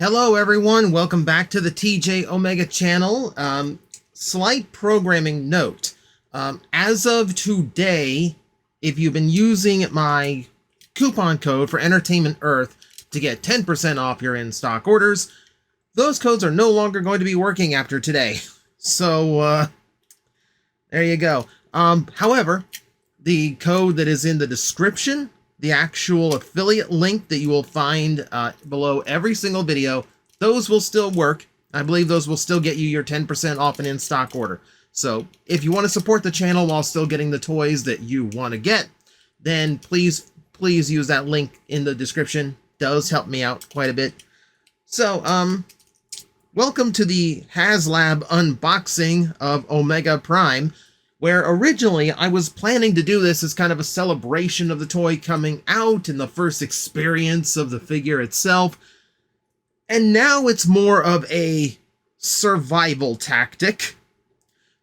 Hello everyone, welcome back to the TJOmega channel. Slight programming note. As of today, if you've been using my coupon code for Entertainment Earth to get 10% off your in-stock orders, those codes are no longer going to be working after today. So, there you go. However, the code that is in the description, the actual affiliate link that you will find below every single video, those will still work. I believe those will still get you your 10% off an in-stock order. So if you want to support the channel while still getting the toys that you want to get, then please use that link in the description. It does help me out quite a bit. So, welcome to the Haslab unboxing of Omega Prime, where originally I was planning to do this as kind of a celebration of the toy coming out and the first experience of the figure itself. And now it's more of a survival tactic,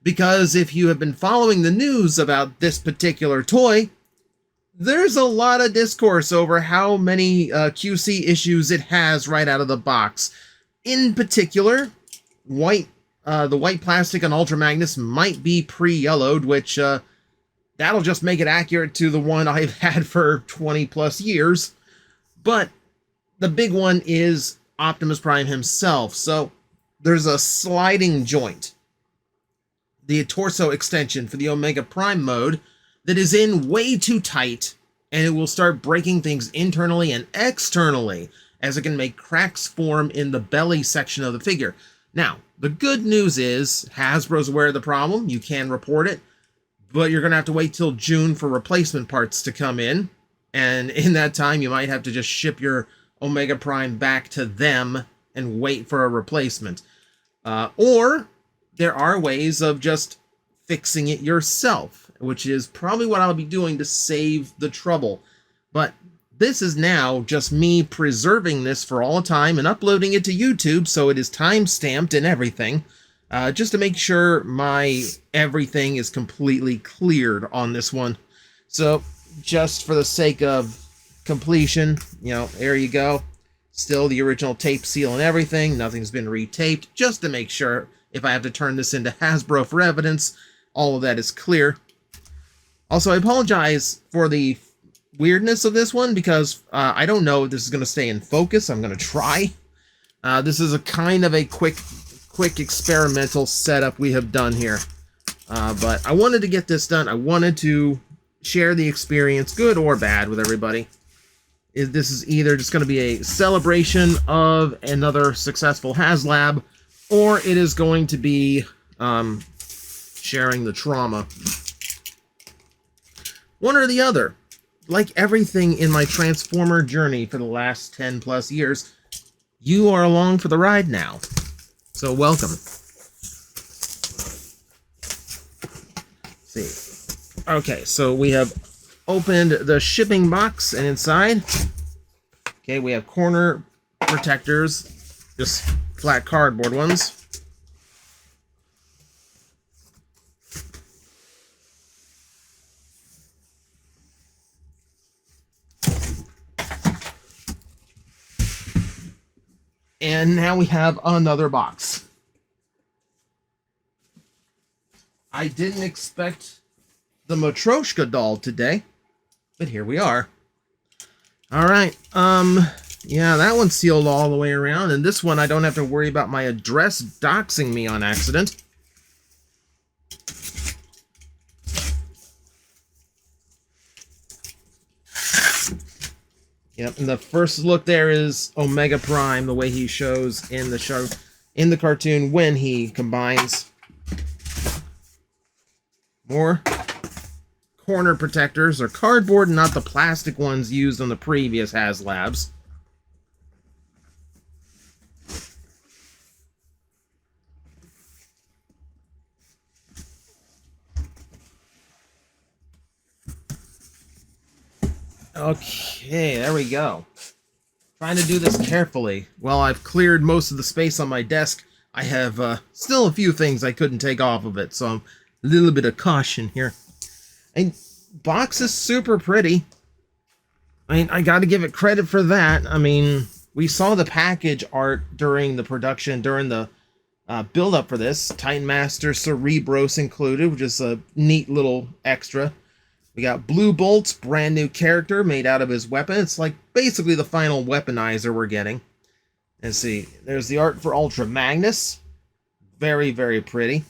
because if you have been following the news about this particular toy, there's a lot of discourse over how many QC issues it has right out of the box. In particular, the white plastic on Ultra Magnus might be pre-yellowed, which that'll just make it accurate to the one I've had for 20 plus years. But the big one is Optimus Prime himself. So there's a sliding joint, the torso extension for the Omega Prime mode, that is in way too tight, and it will start breaking things internally and externally as it can make cracks form in the belly section of the figure. Now, the good news is Hasbro's aware of the problem. You can report it, but you're going to have to wait till June for replacement parts to come in. And in that time, you might have to just ship your Omega Prime back to them and wait for a replacement. Or there are ways of just fixing it yourself, which is probably what I'll be doing to save the trouble. But this is now just me preserving this for all time and uploading it to YouTube, so it is time-stamped and everything, just to make sure my everything is completely cleared on this one. So, just for the sake of completion, you know, there you go. Still the original tape seal and everything. Nothing's been retaped, just to make sure if I have to turn this into Hasbro for evidence, all of that is clear. Also, I apologize for the weirdness of this one, because I don't know if this is going to stay in focus. I'm going to try. This is a kind of a quick experimental setup we have done here. But I wanted to get this done. I wanted to share the experience, good or bad, with everybody. This is either just going to be a celebration of another successful Haslab, or it is going to be sharing the trauma. One or the other. Like everything in my Transformer journey for the last 10 plus years, you are along for the ride now. So welcome. Let's see. Okay, so we have opened the shipping box, and inside, okay, we have corner protectors, just flat cardboard ones. And now we have another box. I didn't expect the Matryoshka doll today, but here we are. All right. Yeah, that one's sealed all the way around, and this one I don't have to worry about my address doxing me on accident. Yep, and the first look there is Omega Prime, the way he shows in the cartoon when he combines. More corner protectors are cardboard, not the plastic ones used on the previous Haslabs. Okay, there we go. Trying to do this carefully. While I've cleared most of the space on my desk, I have still a few things I couldn't take off of it, so a little bit of caution here. And box is super pretty. I mean, I gotta give it credit for that. I mean, we saw the package art during the production, during the build up for this. Titan Master Cerebros included, which is a neat little extra. We got Blue Bolt's brand new character made out of his weapon. It's like basically the final weaponizer we're getting. Let's see, there's the art for Ultra Magnus. Very, very pretty.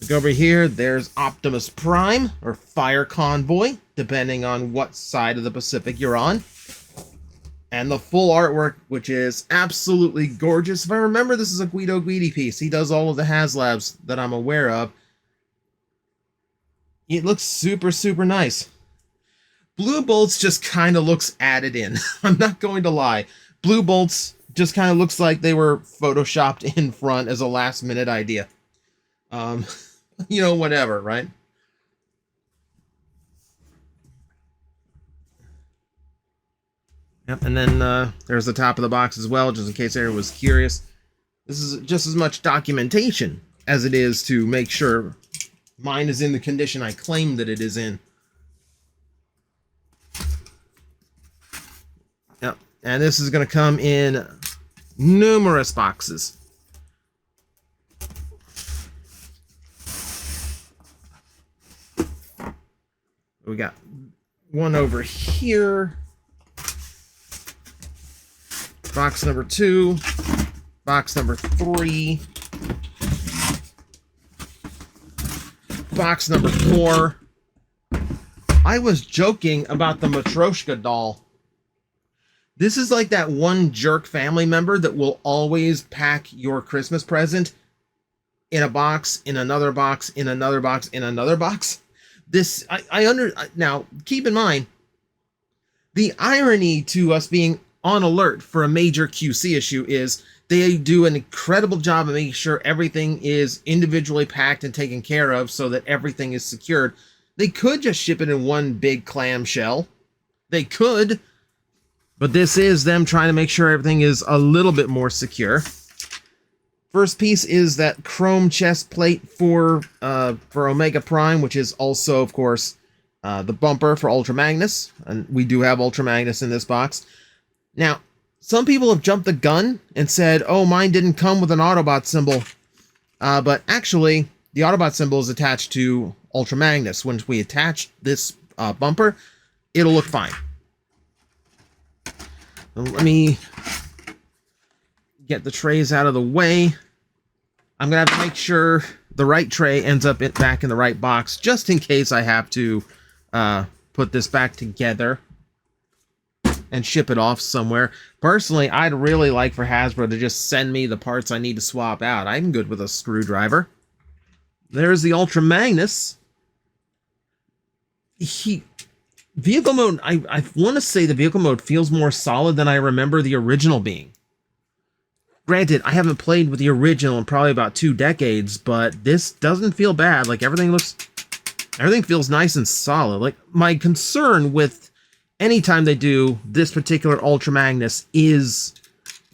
Look over here, there's Optimus Prime, or Fire Convoy, depending on what side of the Pacific you're on. And the full artwork, which is absolutely gorgeous. If I remember, this is a Guido Guidi piece. He does all of the Haslabs that I'm aware of. It looks super, super nice. Blue Bolts just kind of looks added in. I'm not going to lie. Blue Bolts just kind of looks like they were photoshopped in front as a last-minute idea. You know, whatever, right? Yep, and then there's the top of the box as well, just in case anyone was curious. This is just as much documentation as it is to make sure mine is in the condition I claim that it is in. Yep, and this is going to come in numerous boxes. We got one over here. Box number 2. Box number 3. Box number 4. I was joking about the Matryoshka doll. This is like that one jerk family member that will always pack your Christmas present in a box, in another box, in another box, in another box. This, now, keep in mind, the irony to us being on alert for a major QC issue is they do an incredible job of making sure everything is individually packed and taken care of so that everything is secured. They could just ship it in one big clamshell. They could, but this is them trying to make sure everything is a little bit more secure. First piece is that chrome chest plate for Omega Prime, which is also, of course, the bumper for Ultra Magnus. And we do have Ultra Magnus in this box. Now, some people have jumped the gun and said, oh, mine didn't come with an Autobot symbol. But actually, the Autobot symbol is attached to Ultra Magnus. When we attach this bumper, it'll look fine. So let me get the trays out of the way. I'm going to have to make sure the right tray ends up back in the right box, just in case I have to put this back together and ship it off somewhere. Personally, I'd really like for Hasbro to just send me the parts I need to swap out. I'm good with a screwdriver. There's the Ultra Magnus. Vehicle mode, I want to say the vehicle mode feels more solid than I remember the original being. Granted, I haven't played with the original in probably about 2 decades, but this doesn't feel bad. Like, everything feels nice and solid. Like, my concern with anytime they do this particular Ultra Magnus is,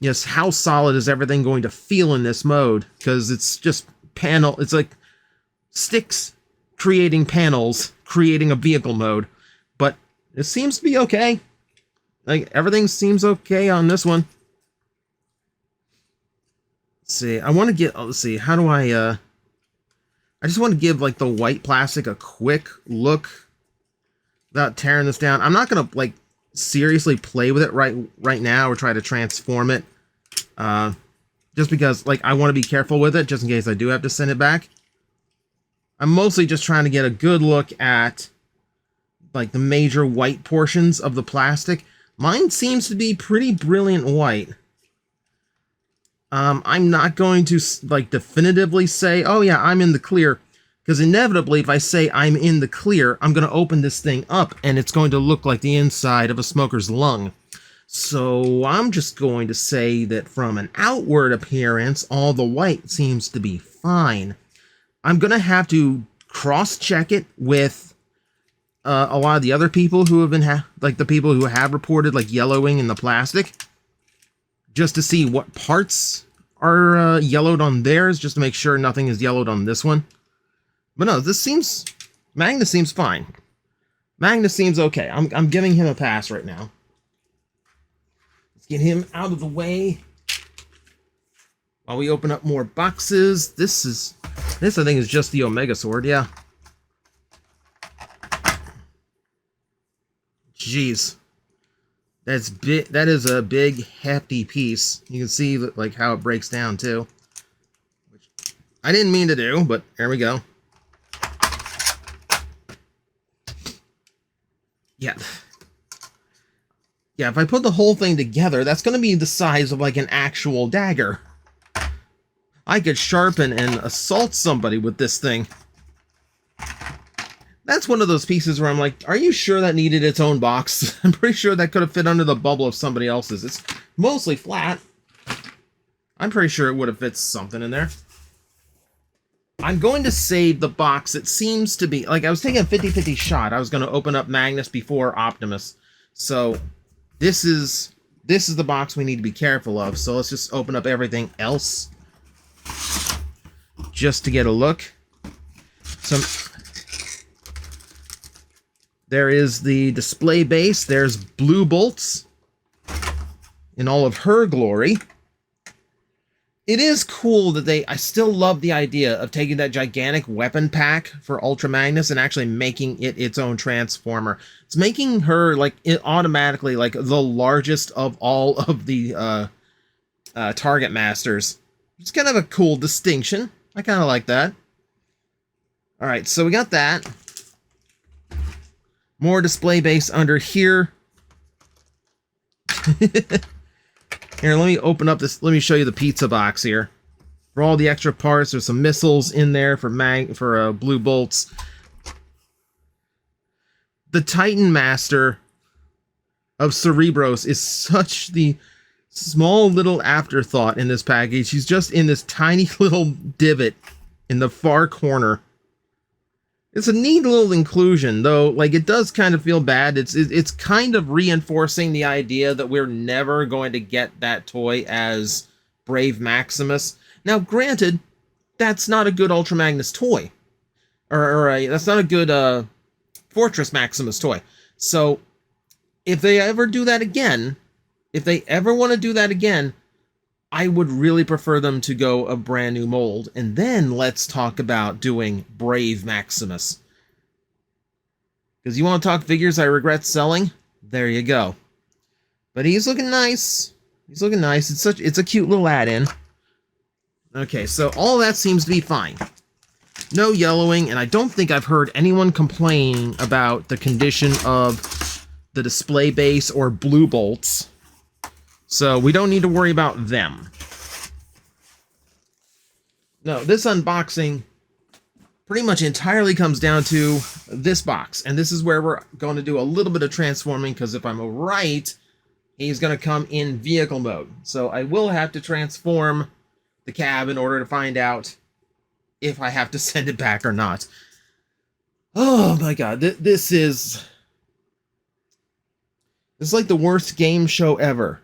yes, how solid is everything going to feel in this mode? Because it's just it's like sticks creating panels, creating a vehicle mode. But it seems to be okay. Like, everything seems okay on this one. Let's see, I want to get, let's see, how do I just want to give, like, the white plastic a quick look without tearing this down. I'm not going to, like, seriously play with it right now or try to transform it. Just because, like, I want to be careful with it, just in case I do have to send it back. I'm mostly just trying to get a good look at, like, the major white portions of the plastic. Mine seems to be pretty brilliant white. I'm not going to, like, definitively say, oh yeah, I'm in the clear, because inevitably, if I say I'm in the clear, I'm going to open this thing up, and it's going to look like the inside of a smoker's lung. So I'm just going to say that from an outward appearance, all the white seems to be fine. I'm going to have to cross-check it with a lot of the other people who have been, like the people who have reported, like, yellowing in the plastic, just to see what parts are yellowed on theirs, just to make sure nothing is yellowed on this one. But no, Magnus seems fine. Magnus seems okay. I'm giving him a pass right now. Let's Get him out of the way while we open up more boxes. This I think is just the Omega sword, yeah. Jeez. That's big. That is a big, hefty piece. You can see like how it breaks down too. Which I didn't mean to do, but there we go. Yeah. Yeah, if I put the whole thing together, that's going to be the size of like an actual dagger. I could sharpen and assault somebody with this thing. That's one of those pieces where I'm like, are you sure that needed its own box? I'm pretty sure that could have fit under the bubble of somebody else's. It's mostly flat. I'm pretty sure it would have fit something in there. I'm going to save the box. It seems to be, like I was taking a 50-50 shot. I was going to open up Magnus before Optimus. So this is the box we need to be careful of. So let's just open up everything else just to get a look. There is the display base. There's Blue Bolts in all of her glory. It is cool that I still love the idea of taking that gigantic weapon pack for Ultra Magnus and actually making it its own transformer. It's making her like automatically like the largest of all of the Target Masters. It's kind of a cool distinction. I kind of like that. All right, so we got that. More display base under here. Here, let me open up this. Let me show you the pizza box here. For all the extra parts, there's some missiles in there for Blue Bolts. The Titan Master of Cerebros is such the small little afterthought in this package. He's just in this tiny little divot in the far corner. It's a neat little inclusion, though. Like, it does kind of feel bad. It's kind of reinforcing the idea that we're never going to get that toy as Brave Maximus. Now, granted, that's not a good Ultra Magnus toy, that's not a good Fortress Maximus toy. So, if they ever do that again, if they ever want to do that again, I would really prefer them to go a brand new mold. And then let's talk about doing Brave Maximus. Because you want to talk figures I regret selling? There you go. But he's looking nice. He's looking nice. It's a cute little add-in. Okay, so all that seems to be fine. No yellowing, and I don't think I've heard anyone complain about the condition of the display base or Blue Bolts. So we don't need to worry about them. No, this unboxing pretty much entirely comes down to this box. And this is where we're going to do a little bit of transforming, because if I'm right, he's going to come in vehicle mode. So I will have to transform the cab in order to find out if I have to send it back or not. Oh my god, this is like the worst game show ever.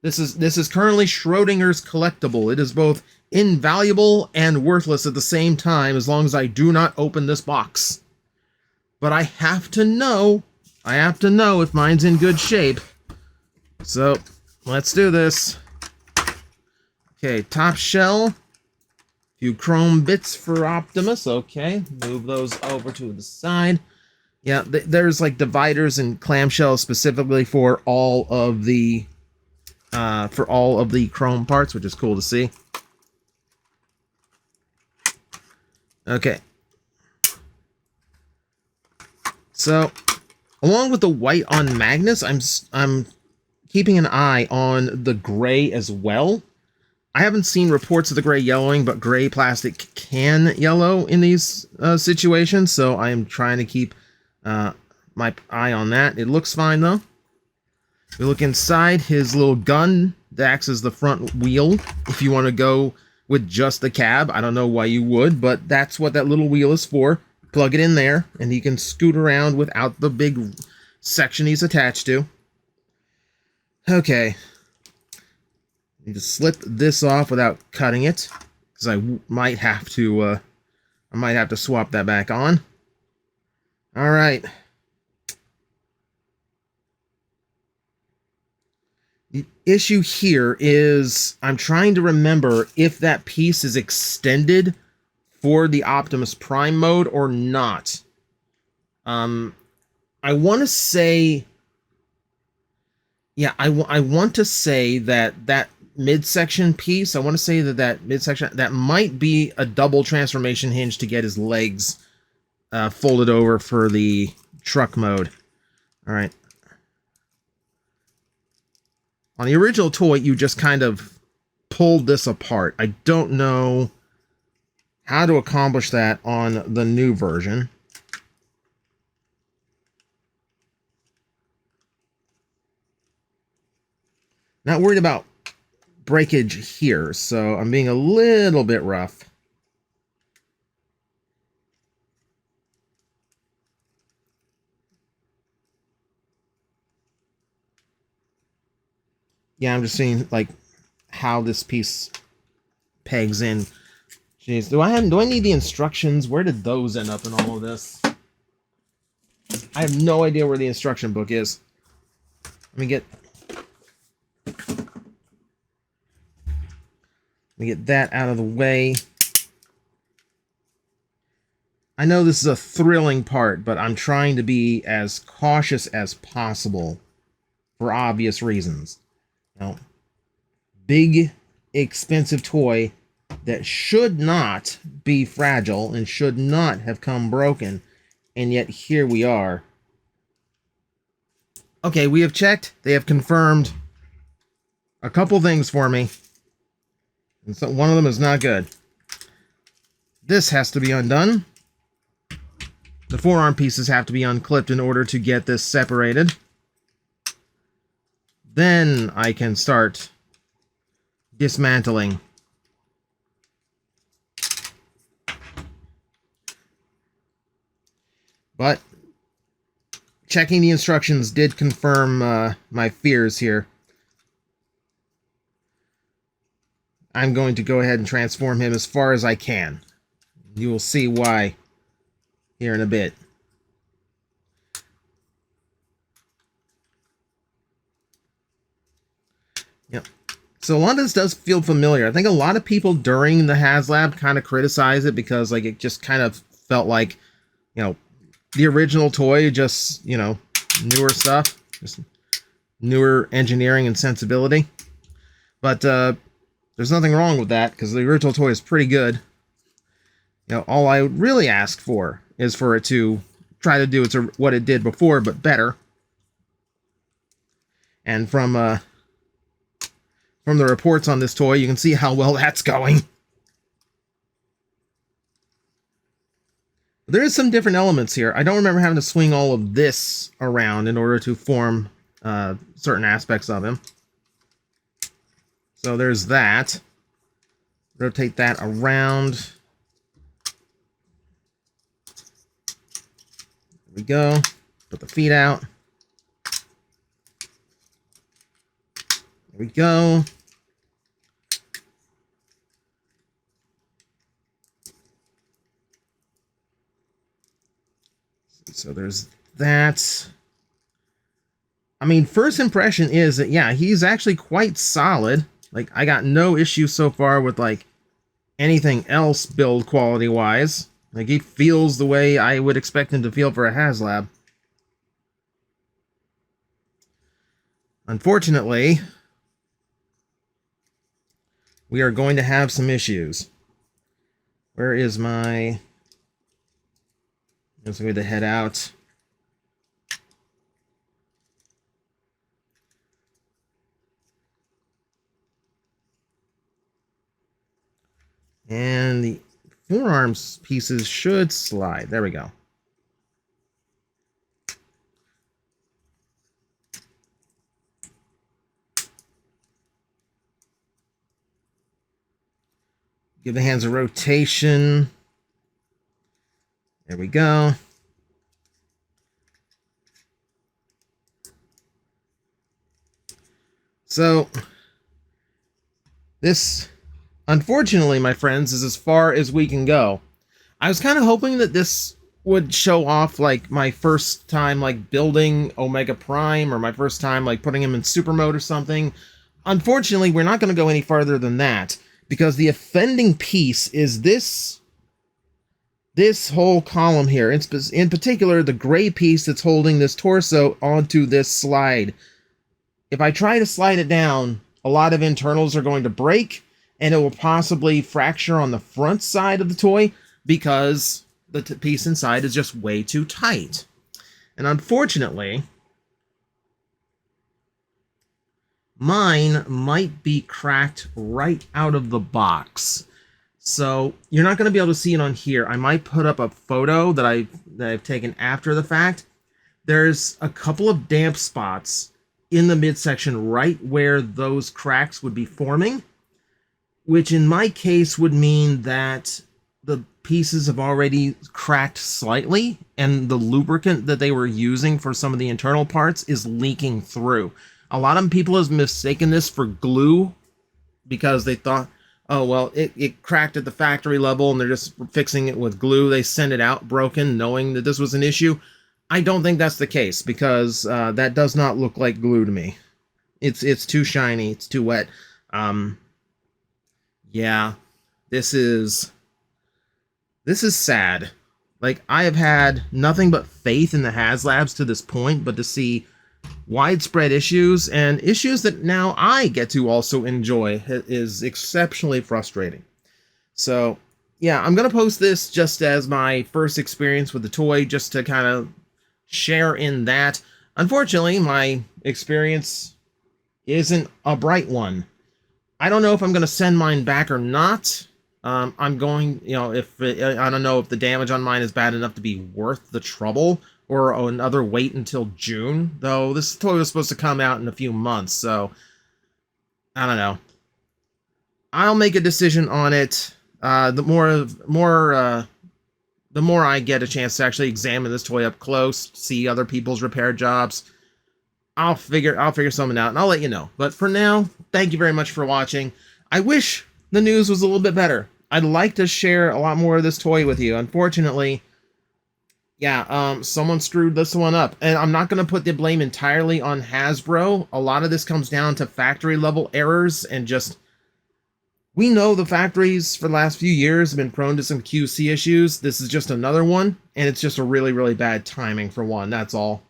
This is currently Schrodinger's collectible. It is both invaluable and worthless at the same time, as long as I do not open this box. But I have to know if mine's in good shape. So, let's do this. Okay, top shell. Few chrome bits for Optimus. Okay, move those over to the side. Yeah, there's like dividers and clamshells specifically for all of the chrome parts, which is cool to see. Okay. So, along with the white on Magnus, I'm keeping an eye on the gray as well. I haven't seen reports of the gray yellowing, but gray plastic can yellow in these situations, so I am trying to keep my eye on that. It looks fine, though. We look inside. His little gun that acts as the front wheel. If you want to go with just the cab, I don't know why you would, but that's what that little wheel is for. Plug it in there, and he can scoot around without the big section he's attached to. Okay. Need to slip this off without cutting it, because I might have to swap that back on. All right. The issue here is I'm trying to remember if that piece is extended for the Optimus Prime mode or not. I want to say, yeah, I want to say that midsection piece, I want to say that midsection, that might be a double transformation hinge to get his legs folded over for the truck mode. All right. On the original toy, you just kind of pulled this apart. I don't know how to accomplish that on the new version. Not worried about breakage here, so I'm being a little bit rough. Yeah, I'm just seeing like how this piece pegs in. Jeez, do I need the instructions? Where did those end up in all of this? I have no idea where the instruction book is. Let me get that out of the way. I know this is a thrilling part, but I'm trying to be as cautious as possible for obvious reasons. Now, big, expensive toy that should not be fragile and should not have come broken, and yet here we are. Okay, we have checked. They have confirmed a couple things for me. And so one of them is not good. This has to be undone. The forearm pieces have to be unclipped in order to get this separated. Then I can start dismantling. But checking the instructions did confirm my fears here. I'm going to go ahead and transform him as far as I can. You will see why here in a bit. Yep. So a lot of this does feel familiar. I think a lot of people during the Haslab kind of criticize it because like it just kind of felt like, you know, the original toy, just, you know, newer stuff, just newer engineering and sensibility. But there's nothing wrong with that because the original toy is pretty good. You know, all I would really ask for is for it to try to do what it did before, but better. And from the reports on this toy, you can see how well that's going. There is some different elements here. I don't remember having to swing all of this around in order to form certain aspects of him. So there's that. Rotate that around. There we go. Put the feet out. There we go. So there's that. I mean, first impression is that, yeah, he's actually quite solid. Like, I got no issue so far with, like, anything else build quality-wise. Like, he feels the way I would expect him to feel for a Haslab. Unfortunately, we are going to have some issues. Where is my... I'm going to head out. And the forearms pieces should slide. There we go. Give the hands a rotation. There we go. So, this, unfortunately, my friends, is as far as we can go. I was kind of hoping that this would show off like my first time like building Omega Prime, or my first time like putting him in super mode or something. Unfortunately, we're not going to go any farther than that, because the offending piece is this whole column here. In particular, the gray piece that's holding this torso onto this slide. If I try to slide it down, a lot of internals are going to break, and it will possibly fracture on the front side of the toy because the piece inside is just way too tight. And unfortunately, mine might be cracked right out of the box. So you're not going to be able to see it on here. I might put up a photo that I've taken after the fact. There's a couple of damp spots in the midsection right where those cracks would be forming, which in my case would mean that the pieces have already cracked slightly, and the lubricant that they were using for some of the internal parts is leaking through. A lot of people have mistaken this for glue because they thought, oh, well, it cracked at the factory level and they're just fixing it with glue. They send it out broken knowing that this was an issue. I don't think that's the case, because that does not look like glue to me. It's too shiny. It's too wet. Yeah, this is sad. Like, I have had nothing but faith in the Haslabs to this point, but to see widespread issues, and issues that now I get to also enjoy, is exceptionally frustrating. So, yeah, I'm going to post this just as my first experience with the toy, just to kind of share in that. Unfortunately, my experience isn't a bright one. I don't know if I'm going to send mine back or not. I'm going, I don't know if the damage on mine is bad enough to be worth the trouble, or another wait until June, though this toy was supposed to come out in a few months, so I don't know. I'll make a decision on it. The more I get a chance to actually examine this toy up close, see other people's repair jobs, I'll figure something out, and I'll let you know. But for now, thank you very much for watching. I wish the news was a little bit better. I'd like to share a lot more of this toy with you. Unfortunately, yeah, someone screwed this one up. And I'm not going to put the blame entirely on Hasbro. A lot of this comes down to factory level errors, and just, we know the factories for the last few years have been prone to some QC issues. This is just another one, and it's just a really, really bad timing for one, that's all.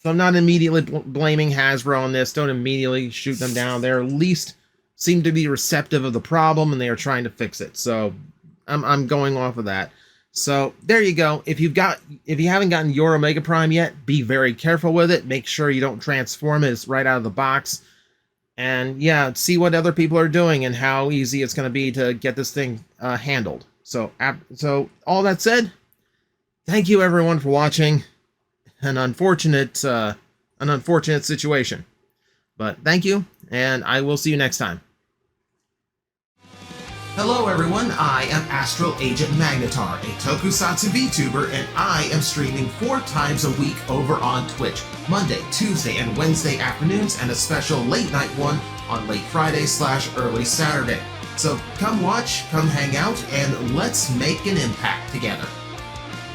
So I'm not immediately blaming Hasbro on this. Don't immediately shoot them down. They at least seem to be receptive of the problem, and they are trying to fix it. So I'm going off of that. So there you go. If you haven't gotten your Omega Prime yet, be very careful with it. Make sure you don't transform it. It's right out of the box. And yeah, see what other people are doing and how easy it's going to be to get this thing handled. So all that said, thank you everyone for watching. An unfortunate situation, but thank you, and I will see you next time. Hello everyone, I am Astral Agent Magnetar, a Tokusatsu VTuber, and I am streaming 4 times a week over on Twitch, Monday, Tuesday, and Wednesday afternoons, and a special late night one on late Friday/early Saturday. So come watch, come hang out, and let's make an impact together.